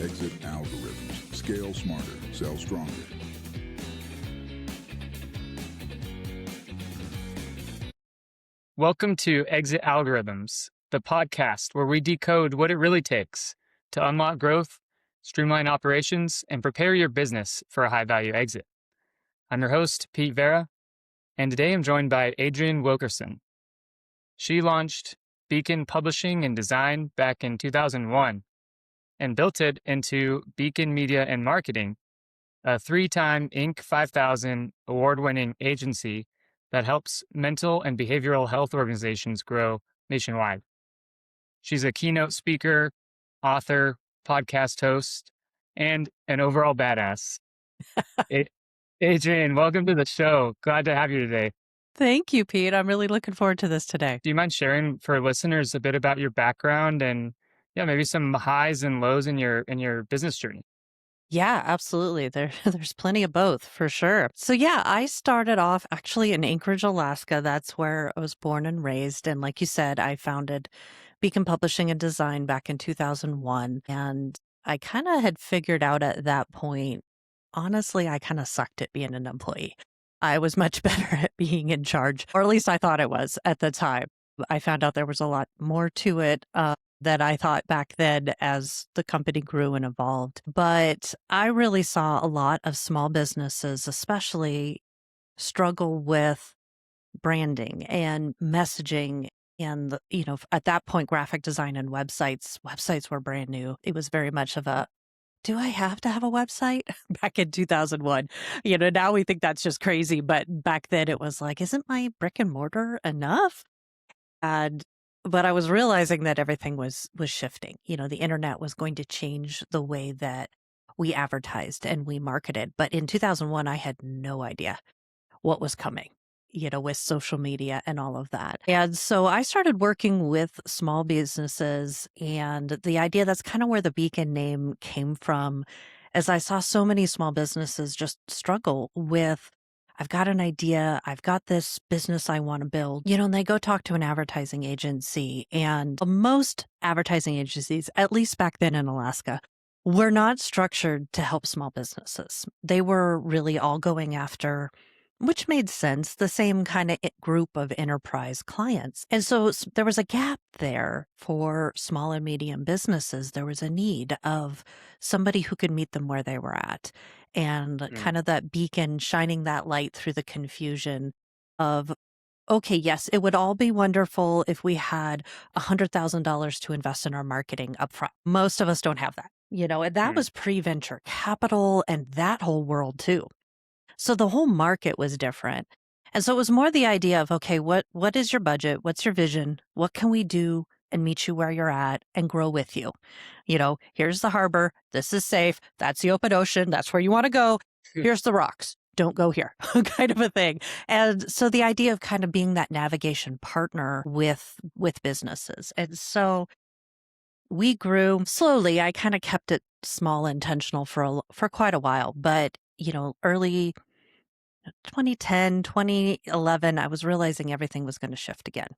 Exit algorithms. Scale smarter. Sell stronger. Welcome to Exit Algorithms, the podcast where we decode what it really takes to unlock growth, streamline operations, and prepare your business for a high-value exit. I'm your host, Pete Vera, and today I'm joined by Adrienne Wilkerson. She launched Beacon Publishing and Design back in 2001 and built it into Beacon Media and Marketing, a 3-time Inc. 5000 award-winning agency that helps mental and behavioral health organizations grow nationwide. She's a keynote speaker, author, podcast host, and an overall badass. Adrienne, welcome to the show. Glad to have you today. Thank you, Pete. I'm really looking forward to this today. Do you mind sharing for listeners a bit about your background and maybe some highs and lows in your business journey? Yeah, absolutely. There's plenty of both for sure. So yeah, I started off actually in Anchorage, Alaska. That's where I was born and raised. And like you said, I founded Beacon Publishing and Design back in 2001. And I kind of had figured out at that point, honestly, I kind of sucked at being an employee. I was much better at being in charge, or at least I thought I was at the time. I found out there was a lot more to it that I thought back then as the company grew and evolved. But I really saw a lot of small businesses, especially, struggle with branding and messaging. And, at that point, graphic design and websites were brand new. It was very much of a, do I have to have a website? Back in 2001. Now we think that's just crazy. But back then it was like, isn't my brick and mortar enough? But I was realizing that everything was shifting. The internet was going to change the way that we advertised and we marketed. But in 2001, I had no idea what was coming, with social media and all of that. And so I started working with small businesses, and the idea, that's kind of where the Beacon name came from, as I saw so many small businesses just struggle with, I've got an idea, I've got this business I want to build, and they go talk to an advertising agency. And most advertising agencies, at least back then in Alaska, were not structured to help small businesses. They were really all going after, which made sense, the same kind of group of enterprise clients. And so there was a gap there for small and medium businesses. There was a need of somebody who could meet them where they were at. And kind of that beacon shining that light through the confusion of, okay, yes, it would all be wonderful if we had $100,000 to invest in our marketing upfront. Most of us don't have that, and that was pre-venture capital and that whole world too. So the whole market was different. And so it was more the idea of, okay, what is your budget? What's your vision? What can we do and meet you where you're at and grow with you? Here's the harbor. This is safe. That's the open ocean. That's where you want to go. Here's the rocks. Don't go here, kind of a thing. And so the idea of kind of being that navigation partner with businesses. And so we grew slowly. I kind of kept it small, intentional for quite a while. But, early 2010, 2011, I was realizing everything was going to shift again.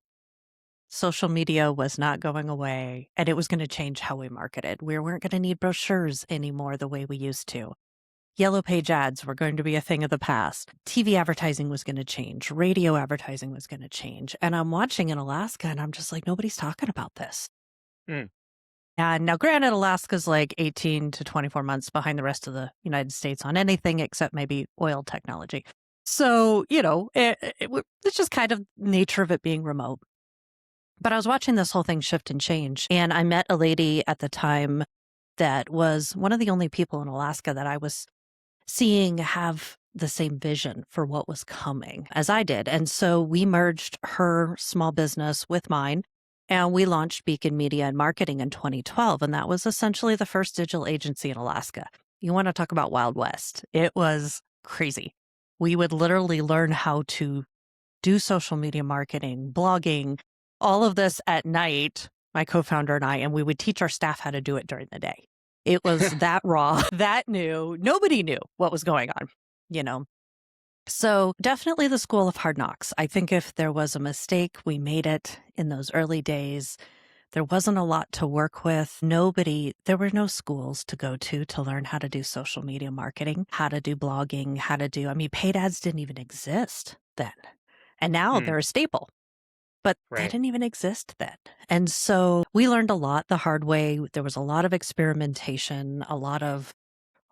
Social media was not going away, and it was going to change how we marketed. We weren't going to need brochures anymore the way we used to. Yellow page ads were going to be a thing of the past. TV advertising was going to change. Radio advertising was going to change. And I'm watching in Alaska, and I'm just like, nobody's talking about this. And now, granted, Alaska's like 18 to 24 months behind the rest of the United States on anything except maybe oil technology. So, it's just kind of nature of it being remote. But I was watching this whole thing shift and change. And I met a lady at the time that was one of the only people in Alaska that I was seeing have the same vision for what was coming as I did. And so we merged her small business with mine. And we launched Beacon Media and Marketing in 2012, and that was essentially the first digital agency in Alaska. You want to talk about Wild West. It was crazy. We would literally learn how to do social media marketing, blogging, all of this at night, my co-founder and I, and we would teach our staff how to do it during the day. It was that raw, that new. Nobody knew what was going on, So definitely the school of hard knocks. I think if there was a mistake, we made it in those early days. There wasn't a lot to work with. There were no schools to go to learn how to do social media marketing, how to do blogging, paid ads didn't even exist then. And now Hmm. they're a staple, but they Right. didn't even exist then. And so we learned a lot the hard way. There was a lot of experimentation, a lot of,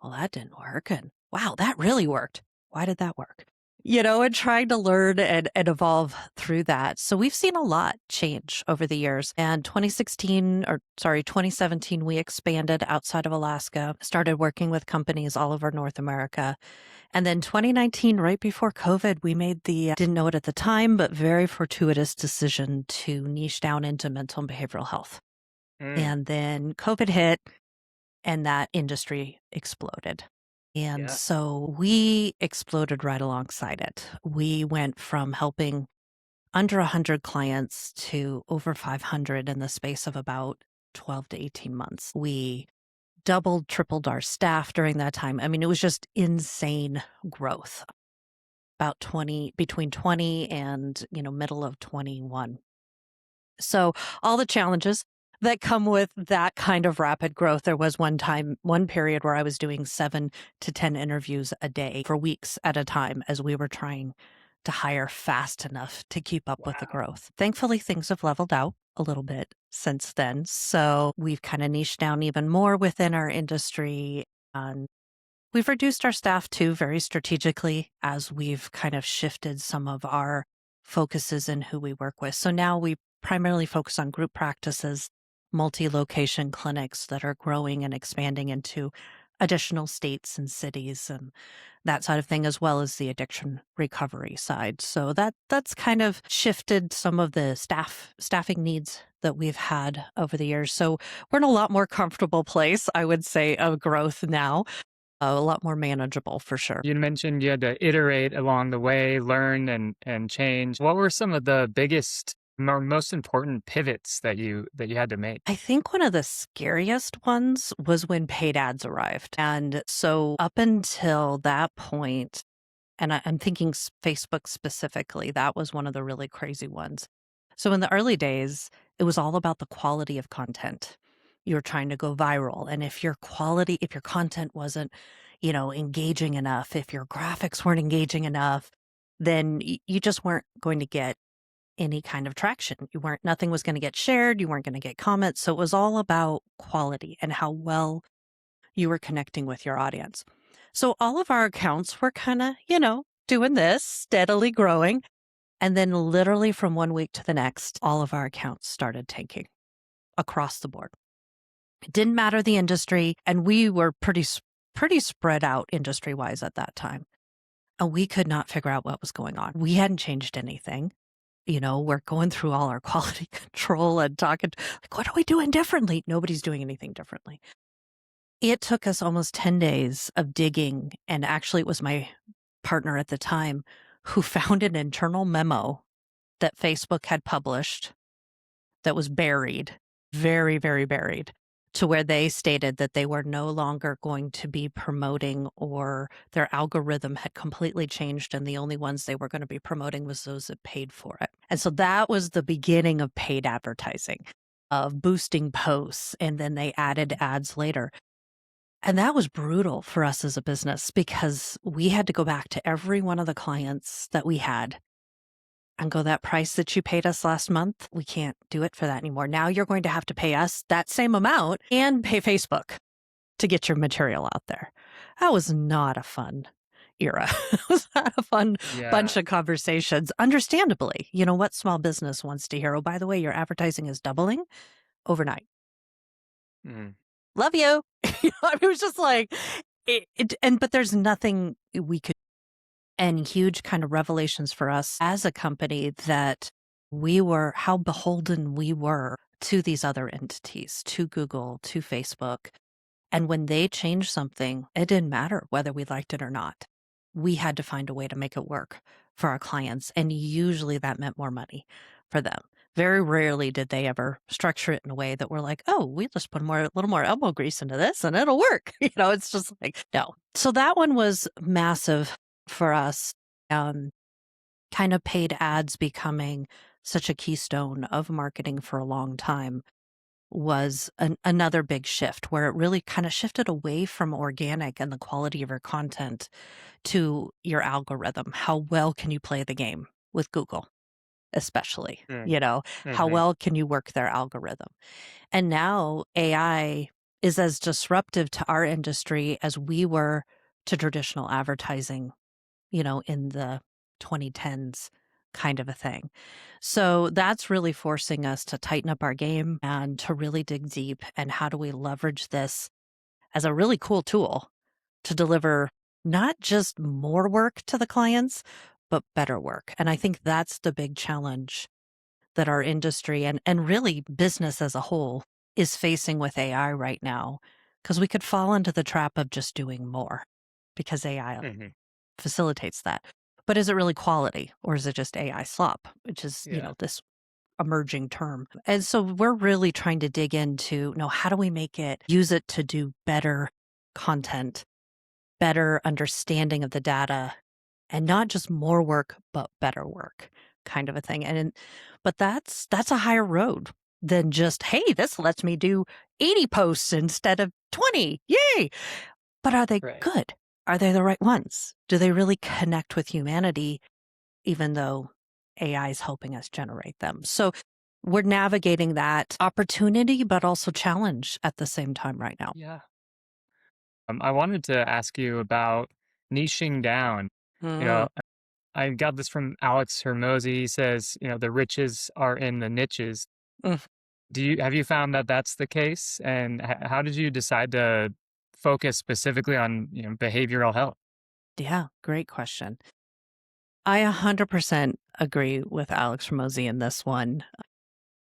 well, that didn't work. And wow, that really worked. Why did that work? And trying to learn and evolve through that. So we've seen a lot change over the years. And 2017, we expanded outside of Alaska, started working with companies all over North America. And then 2019, right before COVID, we made didn't know it at the time, but very fortuitous decision to niche down into mental and behavioral health. Mm. And then COVID hit and that industry exploded. And Yeah. so we exploded right alongside it. We went from helping under 100 clients to over 500 in the space of about 12 to 18 months. We doubled, tripled our staff during that time. It was just insane growth. Between 20 and, middle of 21. So all the challenges that come with that kind of rapid growth. There was one period where I was doing 7 to 10 interviews a day for weeks at a time as we were trying to hire fast enough to keep up with the Wow. growth. Thankfully, things have leveled out a little bit since then. So we've kind of niched down even more within our industry. And we've reduced our staff too, very strategically, as we've kind of shifted some of our focuses in who we work with. So now we primarily focus on group practices, multi-location clinics that are growing and expanding into additional states and cities and that side of thing, as well as the addiction recovery side. So that's kind of shifted some of the staffing needs that we've had over the years. So we're in a lot more comfortable place, I would say, of growth now. A lot more manageable for sure. You mentioned you had to iterate along the way, learn and change. What were some of the biggest or most important pivots that you had to make? I think one of the scariest ones was when paid ads arrived. And so up until that point, and I'm thinking Facebook specifically, that was one of the really crazy ones. So in the early days, it was all about the quality of content. You were trying to go viral. And if your content wasn't, engaging enough, if your graphics weren't engaging enough, then you just weren't going to get any kind of traction. Nothing was going to get shared. You weren't going to get comments. So it was all about quality and how well you were connecting with your audience. So all of our accounts were kind of, doing this, steadily growing. And then literally from one week to the next, all of our accounts started tanking across the board. It didn't matter the industry. And we were pretty spread out industry wise at that time. And we could not figure out what was going on. We hadn't changed anything. We're going through all our quality control and talking, like, what are we doing differently? Nobody's doing anything differently. It took us almost 10 days of digging. And actually, it was my partner at the time who found an internal memo that Facebook had published that was buried, very, very buried, to where they stated that they were no longer going to be promoting, or their algorithm had completely changed and the only ones they were going to be promoting was those that paid for it. And so that was the beginning of paid advertising, of boosting posts, and then they added ads later. And that was brutal for us as a business because we had to go back to every one of the clients that we had and go, that price that you paid us last month, we can't do it for that anymore. Now you're going to have to pay us that same amount and pay Facebook to get your material out there. That was not a fun era. It was not a fun Yeah. bunch of conversations. Understandably, what small business wants to hear? Oh, by the way, your advertising is doubling overnight. Mm. Love you. It was just like, but there's nothing we could, and huge kind of revelations for us as a company that how beholden we were to these other entities, to Google, to Facebook. And when they changed something, it didn't matter whether we liked it or not. We had to find a way to make it work for our clients. And usually that meant more money for them. Very rarely did they ever structure it in a way that we're like, oh, we just put a little more elbow grease into this and it'll work. It's just like, no. So that one was massive for us. Kind of paid ads becoming such a keystone of marketing for a long time. was another big shift where it really kind of shifted away from organic and the quality of your content to your algorithm. How well can you play the game with Google, especially? Mm. How Hmm. well can you work their algorithm? And now AI is as disruptive to our industry as we were to traditional advertising, in the 2010s kind of a thing. So that's really forcing us to tighten up our game and to really dig deep. And how do we leverage this as a really cool tool to deliver not just more work to the clients, but better work? And I think that's the big challenge that our industry and really business as a whole is facing with AI right now, because we could fall into the trap of just doing more because AI Hmm. facilitates that. But is it really quality, or is it just AI slop, which is, Yeah. this emerging term? And so we're really trying to dig into, how do we use it to do better content, better understanding of the data, and not just more work, but better work kind of a thing. But that's a higher road than just, hey, this lets me do 80 posts instead of 20. Yay. But are they Right. good? Are they the right ones? Do they really connect with humanity, even though AI is helping us generate them? So we're navigating that opportunity, but also challenge at the same time right now. Yeah. I wanted to ask you about niching down. You Mm. know, I got this from Alex Hermosi. He says, the riches are in the niches. Mm. Have you found that that's the case? And how did you decide to focus specifically on, behavioral health? Yeah, great question. I 100% agree with Alex Ramosi in this one.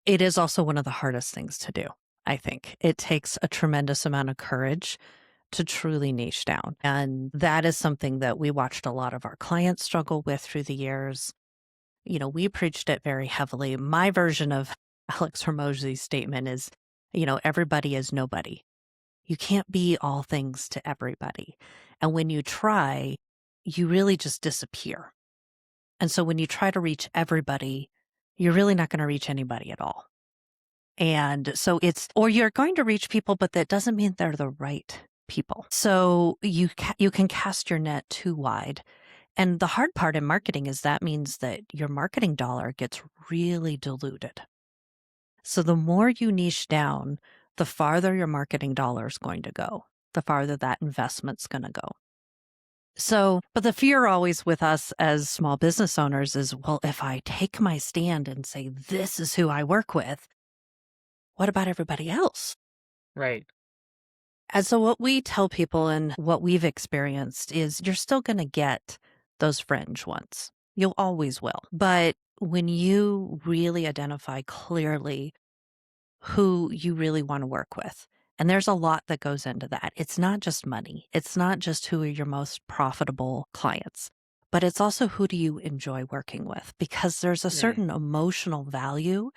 It is also one of the hardest things to do, I think. It takes a tremendous amount of courage to truly niche down. And that is something that we watched a lot of our clients struggle with through the years. We preached it very heavily. My version of Alex Hormozzi's statement is, everybody is nobody. You can't be all things to everybody. And when you try, you really just disappear. And so when you try to reach everybody, you're really not going to reach anybody at all. And so or you're going to reach people, but that doesn't mean they're the right people. So you can cast your net too wide. And the hard part in marketing is that means that your marketing dollar gets really diluted. So the more you niche down, the farther your marketing dollar is going to go, the farther that investment's going to go. So, but the fear always with us as small business owners is, well, if I take my stand and say, this is who I work with, what about everybody else? Right. And so what we tell people and what we've experienced is you're still going to get those fringe ones. You'll always will. But when you really identify clearly who you really want to work with, and there's a lot that goes into that. It's not just money. It's not just who are your most profitable clients, but it's also who do you enjoy working with, because there's a Mm. certain emotional value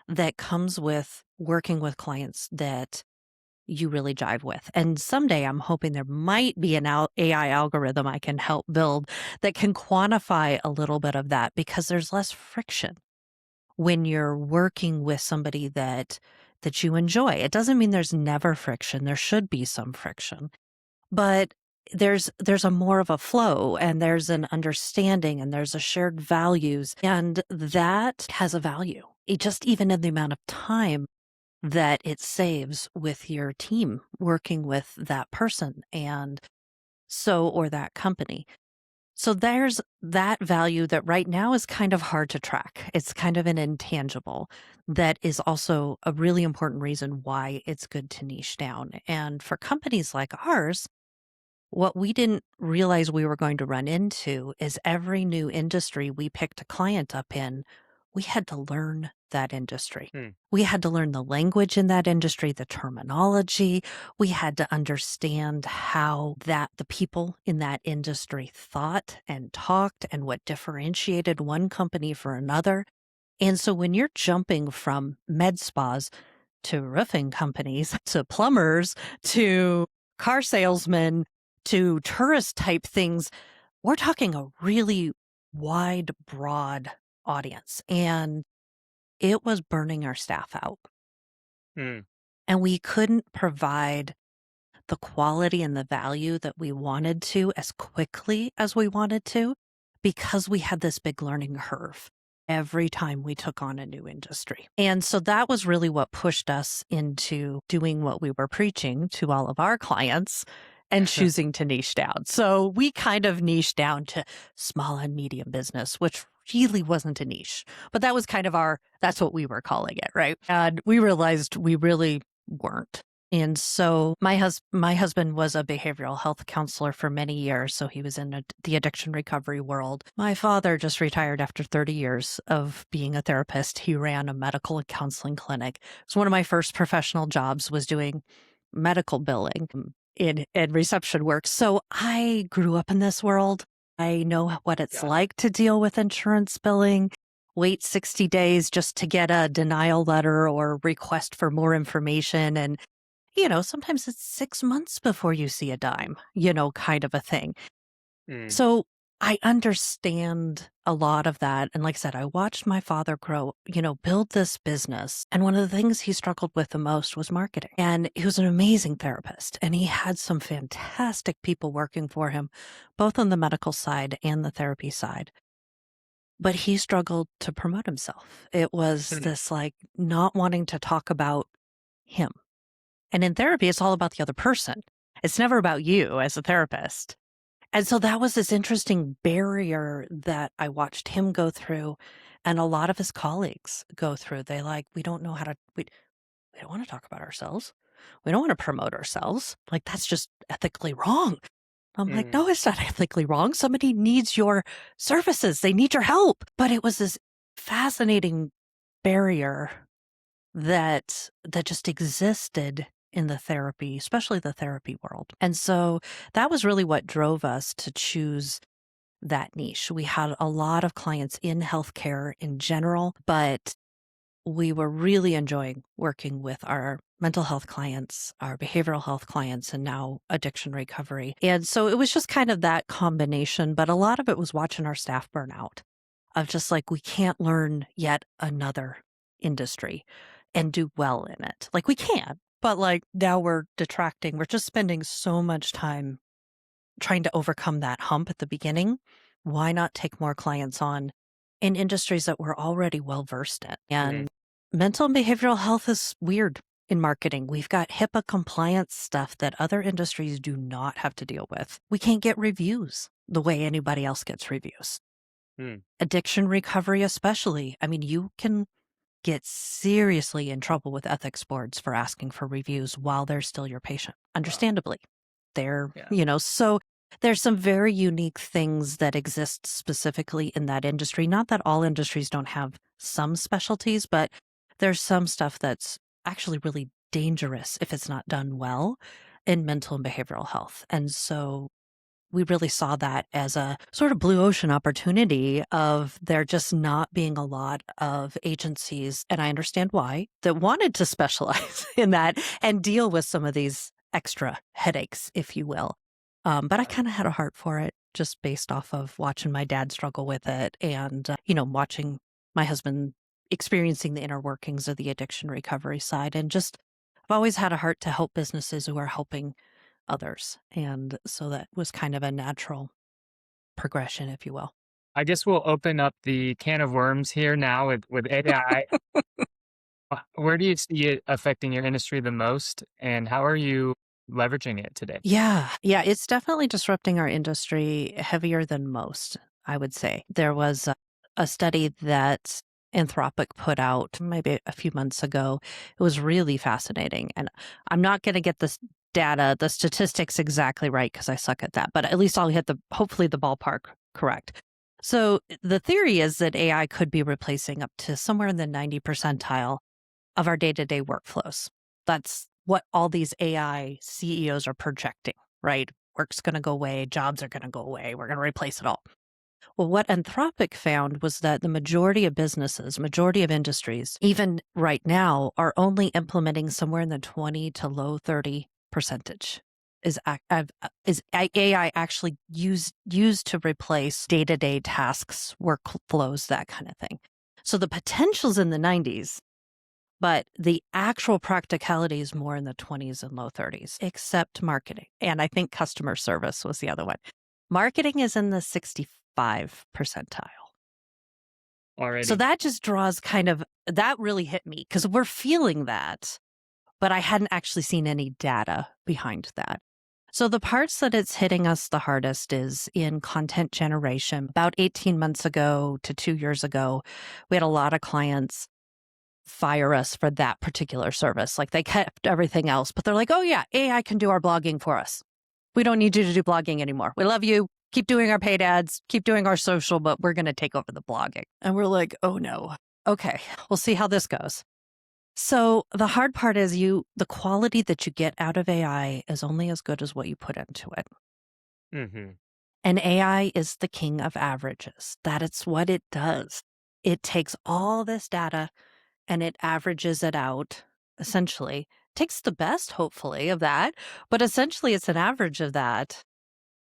that comes with working with clients that you really jive with. And someday I'm hoping there might be an AI algorithm I can help build that can quantify a little bit of that, because there's less friction when you're working with somebody that you enjoy. It doesn't mean there's never friction. There should be some friction, but there's a more of a flow, and there's an understanding, and there's a shared values, and that has a value. Just even in the amount of time that it saves with your team working with that person, or that company. So there's that value that right now is kind of hard to track. It's kind of an intangible that is also a really important reason why it's good to niche down. And for companies like ours, what we didn't realize we were going to run into is every new industry we picked a client up in, we had to learn that industry. Hmm. We had to learn the language in that industry, the terminology. We had to understand how the people in that industry thought and talked, and what differentiated one company for another. And so when you're jumping from med spas to roofing companies to plumbers to car salesmen to tourist type things, we're talking a really wide, broad audience. And it was burning our staff out. Mm. and we couldn't provide the quality and the value that we wanted to as quickly as we wanted to because we had this big learning curve every time we took on a new industry. And so that was really what pushed us into doing what we were preaching to all of our clients and choosing to niche down. So we kind of niched down to small and medium business, which really wasn't a niche, but that was kind of that's what we were calling it, right? And we realized we really weren't. And so my husband was a behavioral health counselor for many years, so he was in the addiction recovery world. My father just retired after 30 years of being a therapist. He ran a medical and counseling clinic. So one of my first professional jobs was doing medical billing in reception work. So I grew up in this world. I know what it's like to deal with insurance billing. Wait 60 days just to get a denial letter or request for more information. And sometimes it's 6 months before you see a dime, kind of a thing. So I understand a lot of that. And like I said, I watched my father grow, build this business. And one of the things he struggled with the most was marketing. And he was an amazing therapist. And he had some fantastic people working for him, both on the medical side and the therapy side. But he struggled to promote himself. It was this not wanting to talk about him. And in therapy, it's all about the other person. It's never about you as a therapist. And so that was this interesting barrier that I watched him go through and a lot of his colleagues go through. We don't know we don't want to talk about ourselves. We don't want to promote ourselves. That's just ethically wrong. I'm like, no, it's not ethically wrong. Somebody needs your services. They need your help. But it was this fascinating barrier that just existed in the therapy, especially the therapy world. And so that was really what drove us to choose that niche. We had a lot of clients in healthcare in general, but we were really enjoying working with our mental health clients, our behavioral health clients, and now addiction recovery. And so it was just kind of that combination, but a lot of it was watching our staff burn out of just we can't learn yet another industry and do well in it. We can, but now we're detracting. We're just spending so much time trying to overcome that hump at the beginning. Why not take more clients on in industries that we're already well versed in? And mental and behavioral health is weird in marketing. We've got HIPAA compliance stuff that other industries do not have to deal with. We can't get reviews the way anybody else gets reviews. Addiction recovery especially. I mean, you can get seriously in trouble with ethics boards for asking for reviews while they're still your patient. Understandably, so there's some very unique things that exist specifically in that industry. Not that all industries don't have some specialties, but there's some stuff that's actually really dangerous if it's not done well in mental and behavioral health. And so we really saw that as a sort of blue ocean opportunity of there just not being a lot of agencies, and I understand why, that wanted to specialize in that and deal with some of these extra headaches, if you will. But I kind of had a heart for it just based off of watching my dad struggle with it and, watching my husband experiencing the inner workings of the addiction recovery side. And just, I've always had a heart to help businesses who are helping others. And so that was kind of a natural progression, if you will. I guess we'll open up the can of worms here now with AI. Where do you see it affecting your industry the most, and how are you leveraging it today? Yeah, it's definitely disrupting our industry heavier than most, I would say. There was a study that Anthropic put out maybe a few months ago. It was really fascinating. And I'm not going to get this data, the statistics exactly right because I suck at that, but at least I'll hit hopefully the ballpark correct. So the theory is that AI could be replacing up to somewhere in the 90 percentile of our day-to-day workflows. That's what all these AI CEOs are projecting, right? Work's going to go away, jobs are going to go away, we're going to replace it all. Well, what Anthropic found was that the majority of businesses, majority of industries, even right now, are only implementing somewhere in the 20 to low 30% is AI actually used to replace day-to-day tasks, workflows, that kind of thing. So the potential's in the 90s, But the actual practicality is more in the 20s and low 30s, except marketing. And I think customer service was the other one. Marketing is in the 65 percentile. Already. So that just draws that really hit me because we're feeling that, but I hadn't actually seen any data behind that. So the parts that it's hitting us the hardest is in content generation. About 18 months ago to 2 years ago, we had a lot of clients fire us for that particular service. Like they kept everything else, but they're like, oh yeah, AI can do our blogging for us. We don't need you to do blogging anymore. We love you. Keep doing our paid ads, keep doing our social, but we're going to take over the blogging. And we're like, oh no. Okay, we'll see how this goes. So the hard part is the quality that you get out of AI is only as good as what you put into it. Mm-hmm. And AI is the king of averages. It's what it does. It takes all this data and it averages it out, essentially. Takes the best, hopefully, of that. But essentially, it's an average of that,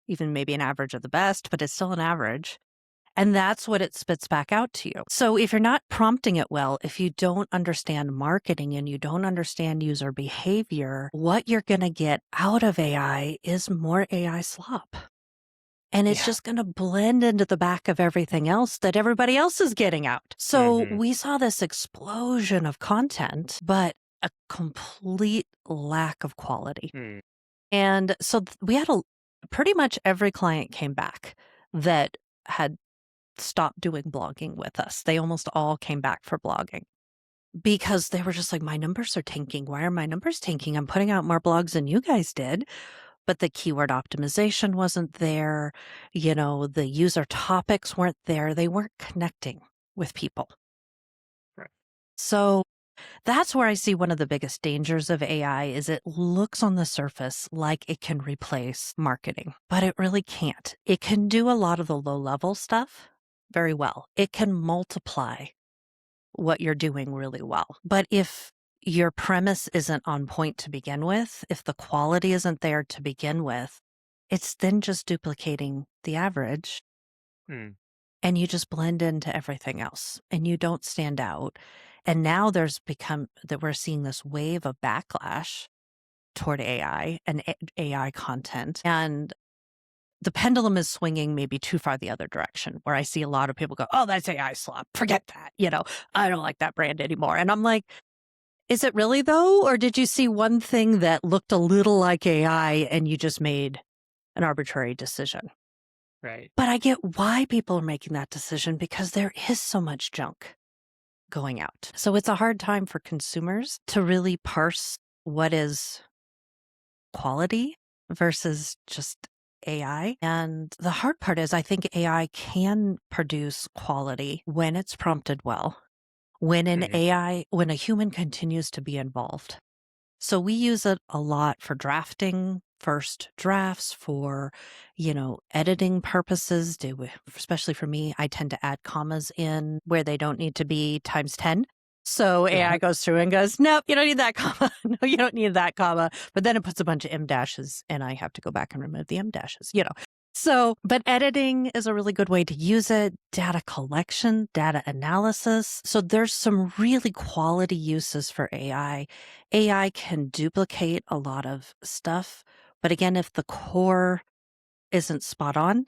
even maybe an average of the best, but it's still an average. And that's what it spits back out to you. So if you're not prompting it well, if you don't understand marketing and you don't understand user behavior, what you're going to get out of AI is more AI slop. And it's just going to blend into the back of everything else that everybody else is getting out. So we saw this explosion of content, but a complete lack of quality. Mm. And so we had pretty much every client came back that had stopped doing blogging with us. They almost all came back for blogging because they were just like, my numbers are tanking. Why are my numbers tanking? I'm putting out more blogs than you guys did. But the keyword optimization wasn't there. The user topics weren't there. They weren't connecting with people. Right. So that's where I see one of the biggest dangers of AI is it looks on the surface like it can replace marketing, but it really can't. It can do a lot of the low-level stuff very well. It can multiply what you're doing really well. But if your premise isn't on point to begin with, if the quality isn't there to begin with, it's then just duplicating the average. Mm. And you just blend into everything else and you don't stand out. And now we're seeing this wave of backlash toward AI and AI content. And the pendulum is swinging maybe too far the other direction, where I see a lot of people go, oh, that's AI slop. Forget that. I don't like that brand anymore. And I'm like, is it really though? Or did you see one thing that looked a little like AI and you just made an arbitrary decision? Right. But I get why people are making that decision because there is so much junk going out. So it's a hard time for consumers to really parse what is quality versus just AI. And the hard part is I think AI can produce quality when it's prompted well, when when a human continues to be involved. So we use it a lot for drafting, first drafts, for, editing purposes. Especially for me, I tend to add commas in where they don't need to be times 10. So AI goes through and goes, nope, you don't need that comma. No, you don't need that comma. But then it puts a bunch of M dashes and I have to go back and remove the M dashes, So, but editing is a really good way to use it. Data collection, data analysis. So there's some really quality uses for AI. AI can duplicate a lot of stuff. But again, if the core isn't spot on,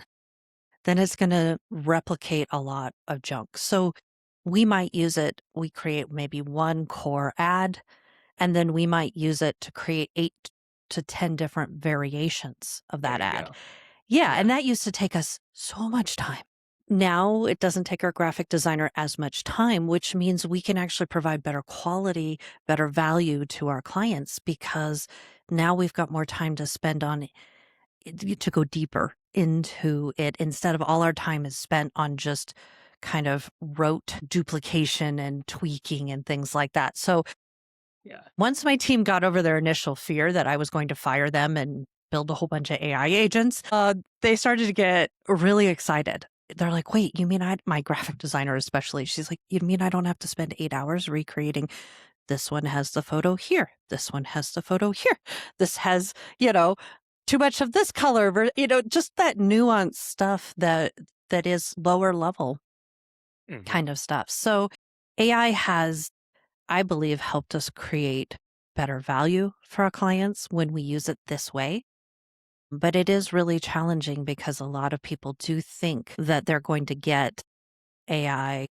then it's going to replicate a lot of junk. So we might use it. We create maybe one core ad, and then we might use it to create 8 to 10 different variations of that ad. Yeah, and that used to take us so much time. Now it doesn't take our graphic designer as much time, which means we can actually provide better quality, better value to our clients because now we've got more time to spend on it, to go deeper into it instead of all our time is spent on just kind of rote duplication and tweaking and things like that. So once my team got over their initial fear that I was going to fire them and build a whole bunch of AI agents, they started to get really excited. They're like, wait, you mean my graphic designer especially, she's like, you mean I don't have to spend 8 hours recreating this one has the photo here. This one has the photo here. This has, too much of this color, just that nuanced stuff that is lower level kind of stuff. So AI has I believe, helped us create better value for our clients when we use it this way. But it is really challenging because a lot of people do think that they're going to get AI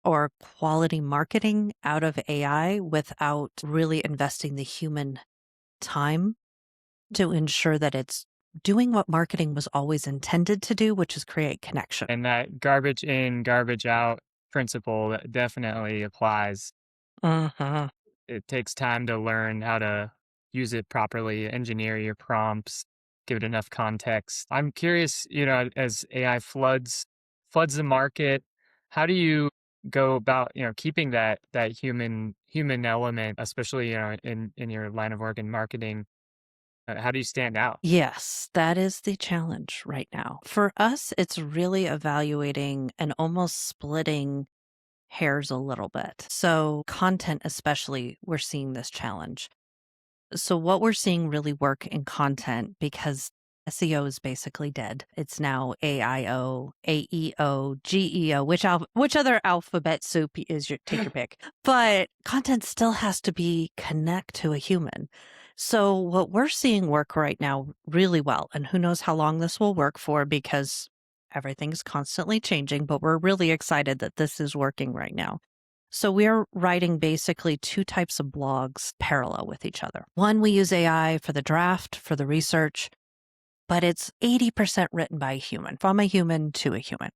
or quality marketing out of AI without really investing the human time to ensure that it's doing what marketing was always intended to do, which is create connection. And that garbage in, garbage out principle that definitely applies. Uh-huh. It takes time to learn how to use it properly, engineer your prompts, give it enough context. I'm curious, as AI floods the market, how do you go about, keeping that human element, especially, in your line of work in marketing? How do you stand out? Yes, that is the challenge right now. For us, it's really evaluating and almost splitting hairs a little bit. So, content, especially, we're seeing this challenge. So, what we're seeing really work in content because SEO is basically dead. It's now AIO, AEO, GEO, which other alphabet soup is your take your pick. But content still has to be connect to a human. So what we're seeing work right now really well, and who knows how long this will work for because everything's constantly changing, but we're really excited that this is working right now. So we're writing basically two types of blogs parallel with each other. One, we use AI for the draft, for the research, but it's 80% written by a human, from a human to a human.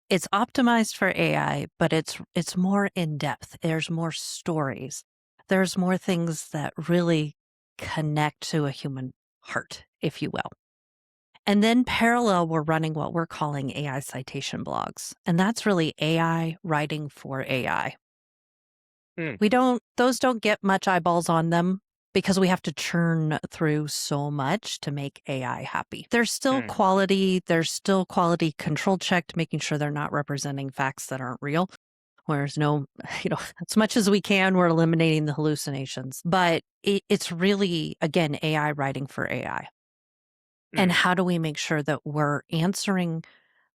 It's optimized for AI, but it's more in depth. There's more stories. There's more things that really connect to a human heart, if you will. And then parallel, we're running what we're calling AI citation blogs. And that's really AI writing for AI. Those don't get much eyeballs on them because we have to churn through so much to make AI happy. There's still quality control checked, making sure they're not representing facts that aren't real. Whereas as much as we can, we're eliminating the hallucinations. But it's really, again, AI writing for AI. And how do we make sure that we're answering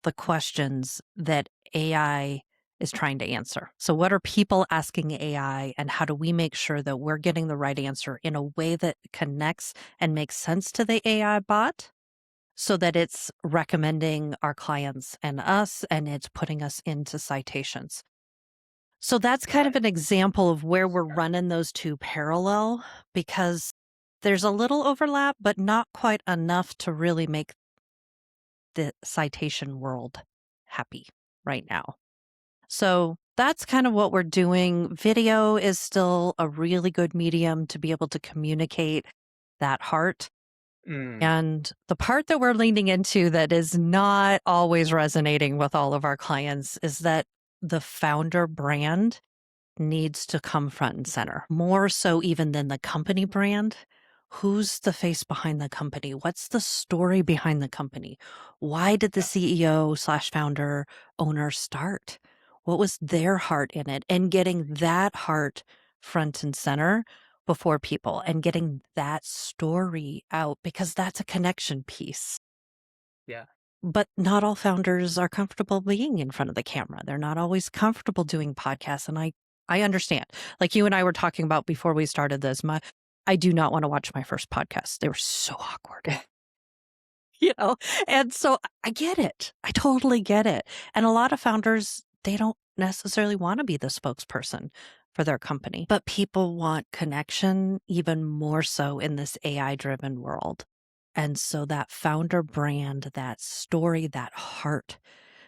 the questions that AI is trying to answer? So what are people asking AI, and how do we make sure that we're getting the right answer in a way that connects and makes sense to the AI bot so that it's recommending our clients and us, and it's putting us into citations? So that's kind of an example of where we're running those two parallel because there's a little overlap, but not quite enough to really make the citation world happy right now. So that's kind of what we're doing. Video is still a really good medium to be able to communicate that heart. And the part that we're leaning into that is not always resonating with all of our clients is that the founder brand needs to come front and center, more so even than the company brand. Who's the face behind the company? What's the story behind the company? Why did the CEO/founder owner start? What was their heart in it? And getting that heart front and center before people and getting that story out because that's a connection piece. Yeah. But not all founders are comfortable being in front of the camera. They're not always comfortable doing podcasts. And I understand. Like you and I were talking about before we started this, I do not want to watch my first podcast. They were so awkward. And so I get it. I totally get it. And a lot of founders, they don't necessarily want to be the spokesperson for their company, but people want connection even more so in this AI-driven world. And so that founder brand, that story, that heart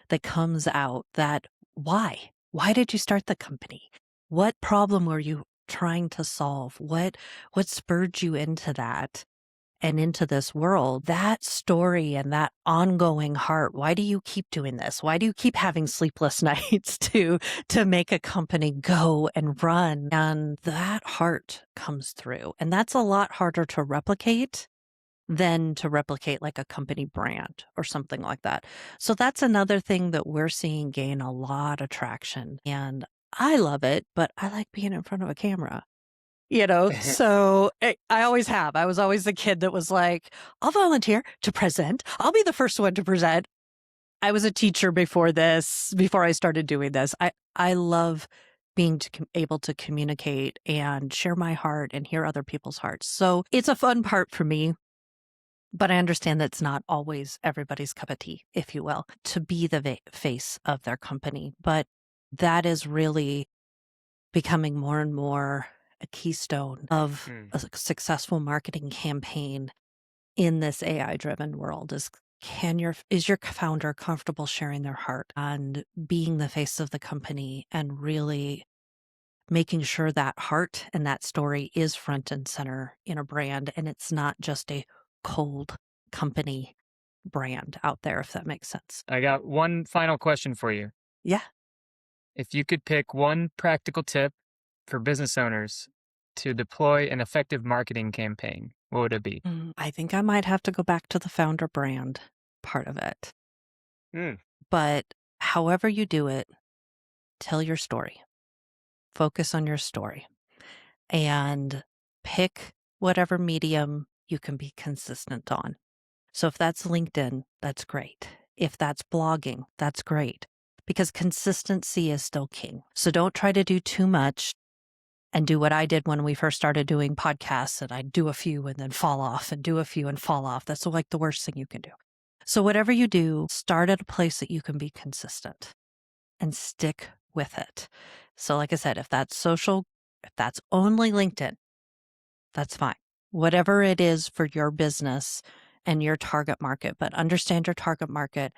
that comes out, that why? Why did you start the company? What problem were you trying to solve? What spurred you into that and into this world? That story and that ongoing heart. Why do you keep doing this? Why do you keep having sleepless nights to make a company go and run? And that heart comes through. And that's a lot harder to replicate than to replicate like a company brand or something like that. So that's another thing that we're seeing gain a lot of traction. And I love it, but I like being in front of a camera. So I always have. I was always the kid that was like, I'll volunteer to present. I'll be the first one to present. I was a teacher before I started doing this. I love being able to communicate and share my heart and hear other people's hearts. So it's a fun part for me, but I understand that's not always everybody's cup of tea, if you will, to be the face of their company. But that is really becoming more and more a keystone of a successful marketing campaign in this AI-driven world is your founder comfortable sharing their heart and being the face of the company and really making sure that heart and that story is front and center in a brand, and it's not just a cold company brand out there, if that makes sense. I got one final question for you. Yeah. If you could pick one practical tip for business owners to deploy an effective marketing campaign, what would it be? I think I might have to go back to the founder brand part of it. But however you do it, tell your story. Focus on your story and pick whatever medium you can be consistent on. So if that's LinkedIn, that's great. If that's blogging, that's great, because consistency is still king. So don't try to do too much and do what I did when we first started doing podcasts, and I'd do a few and then fall off and do a few and fall off. That's like the worst thing you can do. So whatever you do, start at a place that you can be consistent and stick with it. So like I said, if that's social, if that's only LinkedIn, that's fine. Whatever it is for your business and your target market, but understand your target market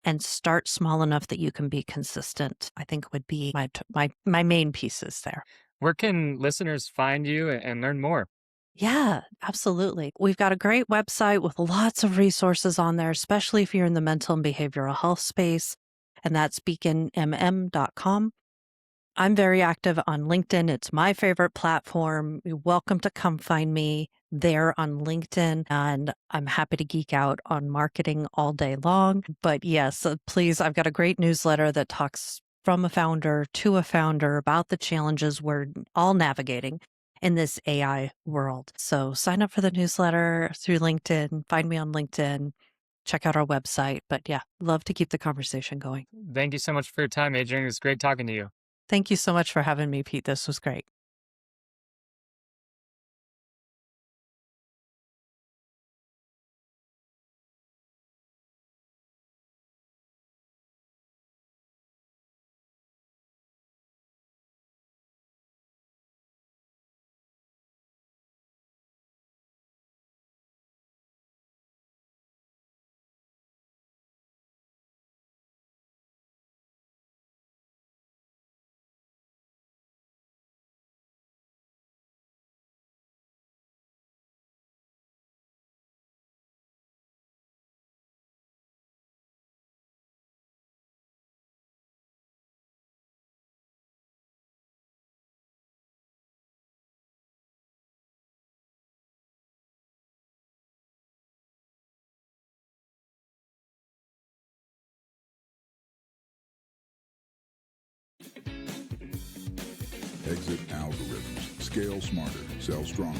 and start small enough that you can be consistent, I think would be my main pieces there. Where can listeners find you and learn more? Yeah, absolutely. We've got a great website with lots of resources on there, especially if you're in the mental and behavioral health space, and that's beaconmm.com. I'm very active on LinkedIn. It's my favorite platform. You're welcome to come find me there on LinkedIn, and I'm happy to geek out on marketing all day long. But yes, please, I've got a great newsletter that talks from a founder to a founder about the challenges we're all navigating in this AI world. So sign up for the newsletter through LinkedIn, find me on LinkedIn, check out our website. But yeah, love to keep the conversation going. Thank you so much for your time, Adrienne. It was great talking to you. Thank you so much for having me, Pete. This was great. Exit algorithms. Scale smarter. Sell stronger.